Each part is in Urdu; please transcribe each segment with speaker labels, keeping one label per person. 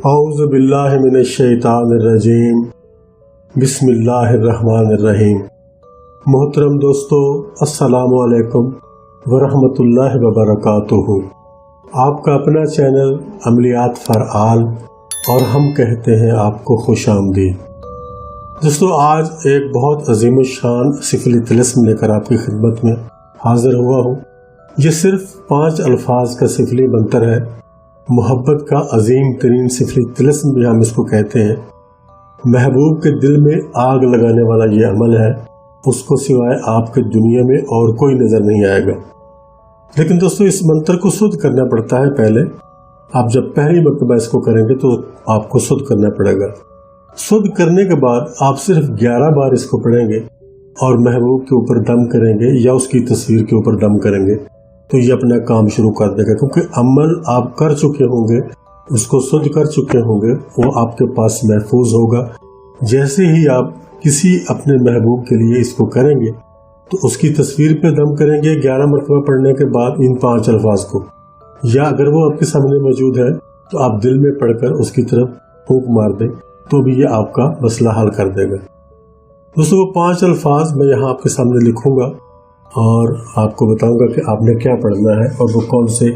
Speaker 1: اعوذ باللہ من الشیطان الرجیم بسم اللہ الرحمن الرحیم۔ محترم دوستو، السلام علیکم ورحمۃ اللہ وبرکاتہ۔ آپ کا اپنا چینل عملیات فار آل اور ہم کہتے ہیں آپ کو خوش آمدید۔ دوستو، آج ایک بہت عظیم الشان سفلی طلسم لے کر آپ کی خدمت میں حاضر ہوا ہوں۔ یہ صرف 5 الفاظ کا سفلی منتر ہے، محبت کا عظیم ترین سفلی طلسم بھی ہم اس کو کہتے ہیں۔ محبوب کے دل میں آگ لگانے والا یہ عمل ہے، اس کو سوائے آپ کے دنیا میں اور کوئی نظر نہیں آئے گا۔ لیکن دوستو، اس منتر کو سدھ کرنا پڑتا ہے۔ پہلے آپ جب پہلی مرتبہ اس کو کریں گے تو آپ کو سدھ کرنا پڑے گا۔ سدھ کرنے کے بعد آپ صرف 11 بار اس کو پڑھیں گے اور محبوب کے اوپر دم کریں گے یا اس کی تصویر کے اوپر دم کریں گے تو یہ اپنا کام شروع کر دے گا، کیونکہ عمل آپ کر چکے ہوں گے، اس کو سدھ کر چکے ہوں گے، وہ آپ کے پاس محفوظ ہوگا۔ جیسے ہی آپ کسی اپنے محبوب کے لیے اس کو کریں گے تو اس کی تصویر پہ دم کریں گے 11 مرتبہ پڑھنے کے بعد ان 5 الفاظ کو، یا اگر وہ آپ کے سامنے موجود ہے تو آپ دل میں پڑھ کر اس کی طرف پھونک مار دیں تو بھی یہ آپ کا مسئلہ حل کر دے گا۔ دوستو، وہ 5 الفاظ میں یہاں آپ کے سامنے لکھوں گا اور آپ کو بتاؤں گا کہ آپ نے کیا پڑھنا ہے اور وہ کون سے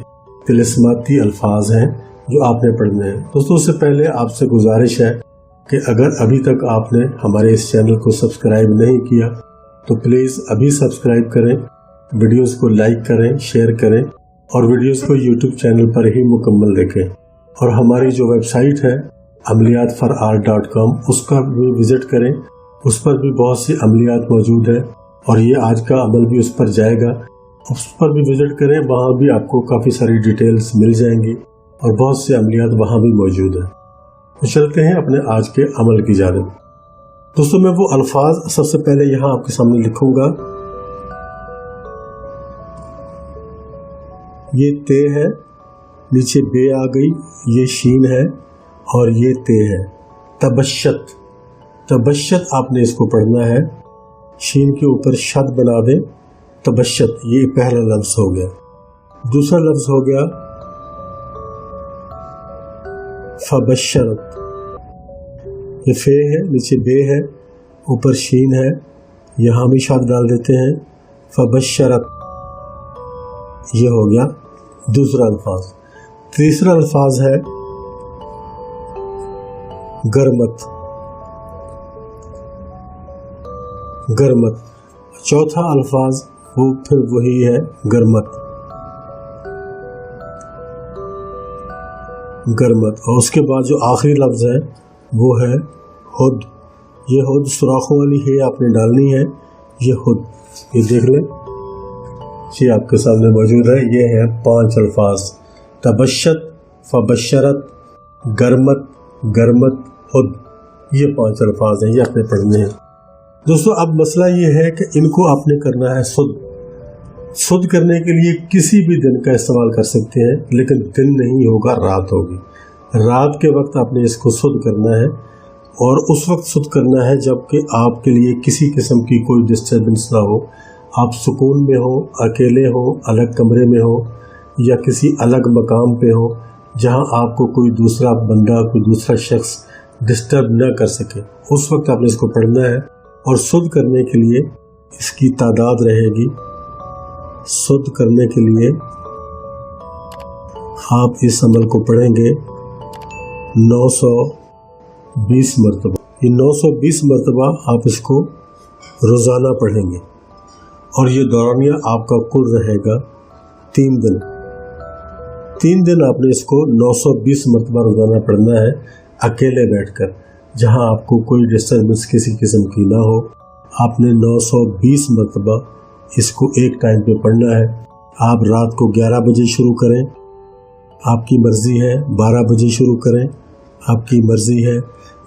Speaker 1: طلسماتی الفاظ ہیں جو آپ نے پڑھنے ہیں۔ دوستو، اس سے پہلے آپ سے گزارش ہے کہ اگر ابھی تک آپ نے ہمارے اس چینل کو سبسکرائب نہیں کیا تو پلیز ابھی سبسکرائب کریں، ویڈیوز کو لائک کریں، شیئر کریں اور ویڈیوز کو یوٹیوب چینل پر ہی مکمل دیکھیں۔ اور ہماری جو ویب سائٹ ہے amliyatfarall.com، اس کا بھی وزٹ کریں، اس پر بھی بہت سی عملیات موجود ہیں اور یہ آج کا عمل بھی اس پر جائے گا۔ اس پر بھی وزٹ کریں، وہاں بھی آپ کو کافی ساری ڈیٹیلز مل جائیں گی اور بہت سے عملیات وہاں بھی موجود ہیں۔ تو چلتے ہیں اپنے آج کے عمل کی جانب۔ دوستوں، میں وہ الفاظ سب سے پہلے یہاں آپ کے سامنے لکھوں گا۔ یہ تے ہے، نیچے بے آ گئی، یہ شین ہے اور یہ تے ہے۔ تبشت، تبشت آپ نے اس کو پڑھنا ہے، شین کے اوپر شد بنا دیں، تبشت، یہ پہلا لفظ ہو گیا۔ دوسرا لفظ ہو گیا فبشرت، یہ فے ہے، نیچے بے ہے، اوپر شین ہے، یہاں بھی شد ڈال دیتے ہیں، فبشرت، یہ ہو گیا دوسرا الفاظ۔ تیسرا الفاظ ہے گرمت، گرمت۔ چوتھا الفاظ وہ پھر وہی ہے، گرمت، گرمت۔ اور اس کے بعد جو آخری لفظ ہے وہ ہے ہد۔ یہ ہد سوراخوں والی ہے، آپ نے ڈالنی ہے، یہ ہد، یہ دیکھ لیں، یہ آپ کے سامنے موجود ہے۔ یہ ہے 5 الفاظ، تبشت، فبشرت، گرمت، گرمت، ہد، یہ 5 الفاظ ہیں، یہ آپ نے پڑھنے ہیں۔ دوستو، اب مسئلہ یہ ہے کہ ان کو آپ نے کرنا ہے سدھ۔ سدھ کرنے کے لیے کسی بھی دن کا استعمال کر سکتے ہیں، لیکن دن نہیں ہوگا، رات ہوگی۔ رات کے وقت آپ نے اس کو سدھ کرنا ہے اور اس وقت سدھ کرنا ہے جب کہ آپ کے لیے کسی قسم کی کوئی ڈسٹربنس نہ ہو، آپ سکون میں ہو، اکیلے ہو، الگ کمرے میں ہو یا کسی الگ مقام پہ ہو جہاں آپ کو کوئی دوسرا بندہ، کوئی دوسرا شخص ڈسٹرب نہ کر سکے، اس وقت آپ نے اس کو پڑھنا ہے۔ اور سدھ کرنے کے لیے اس کی تعداد رہے گی، سدھ کرنے کے لیے آپ اس عمل کو پڑھیں گے 920 مرتبہ۔ یہ 920 مرتبہ آپ اس کو روزانہ پڑھیں گے اور یہ دورانیہ آپ کا کل رہے گا 3 دن۔ 3 دن آپ نے اس کو 920 مرتبہ روزانہ پڑھنا ہے، اکیلے بیٹھ کر، جہاں آپ کو کوئی ڈسٹربنس کسی قسم کی نہ ہو۔ آپ نے 920 مرتبہ اس کو ایک ٹائم پہ پڑھنا ہے۔ آپ رات کو 11 بجے شروع کریں، آپ کی مرضی ہے، 12 بجے شروع کریں، آپ کی مرضی ہے،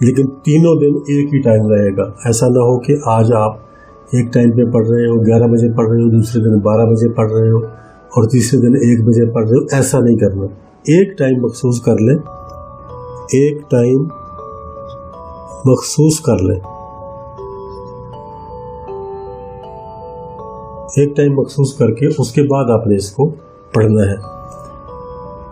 Speaker 1: لیکن تینوں دن ایک ہی ٹائم رہے گا۔ ایسا نہ ہو کہ آج آپ ایک ٹائم پہ پڑھ رہے ہو، 11 بجے پڑھ رہے ہو، دوسرے دن 12 بجے پڑھ رہے ہو اور تیسرے دن 1 بجے پڑھ رہے ہو، ایسا نہیں کرنا۔ ایک ٹائم مخصوص کر لیں، ایک ٹائم مخصوص کر لیں، ایک ٹائم مخصوص کر کے اس کے بعد آپ نے اس کو پڑھنا ہے۔